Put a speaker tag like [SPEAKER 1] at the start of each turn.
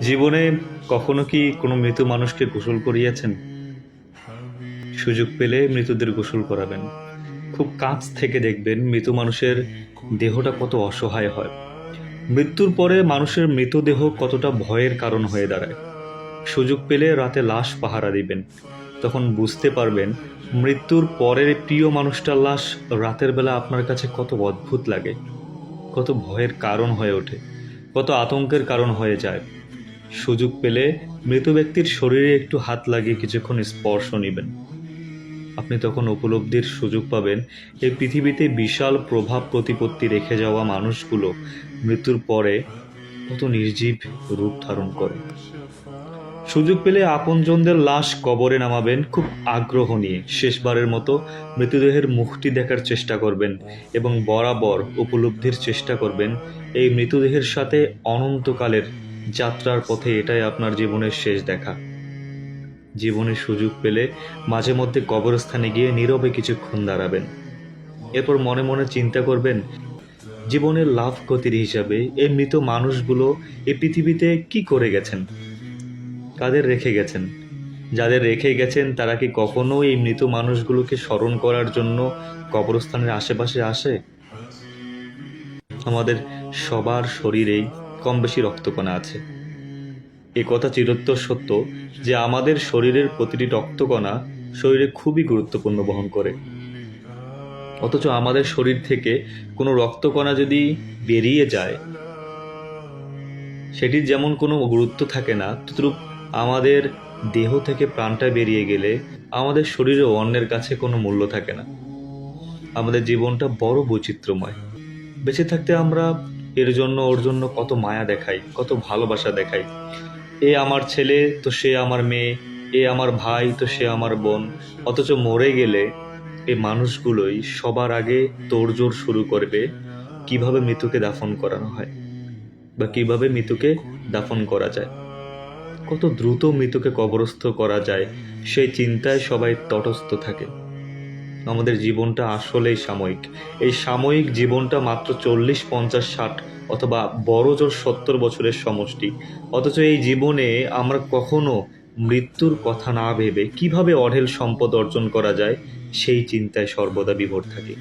[SPEAKER 1] জীবনে কখনো কি কোনো মৃত মানুষকে গোসল করিয়েছেন? সুযোগ পেলে মৃতদের গোসল করাবেন। খুব কাছ থেকে দেখবেন মৃত মানুষের দেহটা কত অসহায় হয়। মৃত্যুর পরে মানুষের মৃতদেহ কতটা ভয়ের কারণ হয়ে দাঁড়ায়। সুযোগ পেলে রাতে লাশ পাহারা দিবেন, তখন বুঝতে পারবেন মৃত্যুর পরের প্রিয় মানুষটার লাশ রাতের বেলা আপনার কাছে কত অদ্ভুত লাগে, কত ভয়ের কারণ হয়ে ওঠে, কত আতঙ্কের কারণ হয়ে যায়। সুযোগ পেলে মৃত ব্যক্তির শরীরে একটু হাত লাগিয়ে কিছুক্ষণ স্পর্শ নেবেন। আপনি তখন উপলব্ধির সুযোগ পাবেন এই পৃথিবীতে বিশাল প্রভাব প্রতিপত্তি রেখে যাওয়া মানুষগুলো মৃত্যুর পরে কত নির্জীব রূপ ধারণ করে। সুযোগ পেলে আপনজনদের লাশ কবরে নামাবেন খুব আগ্রহ নিয়ে। শেষবারের মতো মৃতদেহের মুখটি দেখার চেষ্টা করবেন এবং বরাবর উপলব্ধির চেষ্টা করবেন এই মৃতদেহের সাথে অনন্তকালের যাত্রার পথে এটাই আপনার জীবনের শেষ দেখা। জীবনে সুযোগ পেলে মাঝে মধ্যে কবরস্থানে গিয়ে নীরবে কিছুক্ষণ দাঁড়াবেন। এরপর মনে মনে চিন্তা করবেন জীবনের লাভ ক্ষতির হিসাবে এই মৃত মানুষগুলো এই পৃথিবীতে কি করে গেছেন, কাদের রেখে গেছেন। যাদের রেখে গেছেন তারা কি কখনো এই মৃত মানুষগুলোকে স্মরণ করার জন্য কবরস্থানের আশেপাশে আসে? আমাদের সবার শরীরেই কম বেশি রক্তকণা আছে। এ কথা চিরোত্তর সত্য যে আমাদের শরীরের প্রতিটি রক্তকণা শরীরে খুবই গুরুত্বপূর্ণ বহন করে। অথচ আমাদের শরীর থেকে কোনো রক্তকণা যদি বেরিয়ে যায়, সেটির যেমন কোনো গুরুত্ব থাকে না, তদ্রূপ আমাদের দেহ থেকে প্রাণটা বেরিয়ে গেলে আমাদের শরীরেও অন্যের কাছে কোনো মূল্য থাকে না। আমাদের জীবনটা বড় বৈচিত্র্যময়। বেঁচে থাকতে আমরা এর জন্য ওর জন্য কত মায়া দেখাই, কত ভালোবাসা দেখাই। এ আমার ছেলে তো সে আমার মেয়ে, এ আমার ভাই তো সে আমার বোন। অথচ মরে গেলে এই মানুষগুলোই সবার আগে তোড়জোড় শুরু করবে কিভাবে মৃতকে দাফন করানো হয় বা কিভাবে মৃতকে দাফন করা যায়, কত দ্রুত মৃতকে কবরস্থ করা যায় সেই চিন্তায় সবাই তটস্থ থাকে। আমাদের জীবনটা আসলেই সাময়িক। এই সাময়িক জীবনটা মাত্র 40, 50, 60 অথবা বড় জোর 70 বছরের সমষ্টি। অথচ এই জীবনে আমরা কখনো মৃত্যুর কথা না ভেবে কিভাবে অঢেল সম্পদ অর্জন করা যায় সেই চিন্তায় সর্বদা বিভোর থাকি।